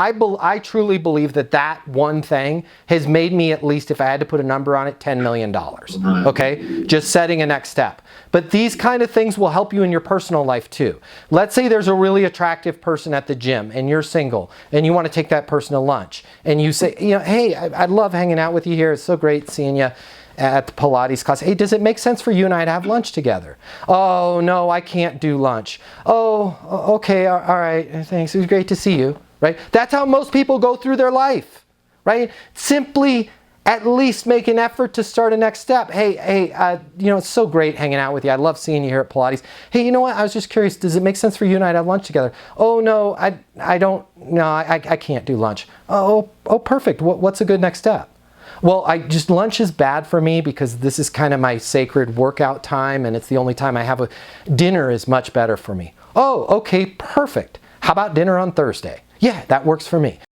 I truly believe that one thing has made me, at least if I had to put a number on it, $10 million. Okay? Just setting a next step. But these kind of things will help you in your personal life too. Let's say there's a really attractive person at the gym and you're single and you want to take that person to lunch. And you say, hey, I love hanging out with you here. It's so great seeing you at the Pilates class. Hey, does it make sense for you and I to have lunch together? Oh, no, I can't do lunch. Oh, okay, all right, thanks. It was great to see you. Right? That's how most people go through their life, right? Simply at least make an effort to start a next step. Hey, it's so great hanging out with you. I love seeing you here at Pilates. Hey, you know what? I was just curious. Does it make sense for you and I to have lunch together? Oh, no, I can't do lunch. Oh, perfect. What's a good next step? Well, lunch is bad for me because this is kind of my sacred workout time and it's the only time I have dinner is much better for me. Oh, okay, perfect. How about dinner on Thursday? Yeah, that works for me.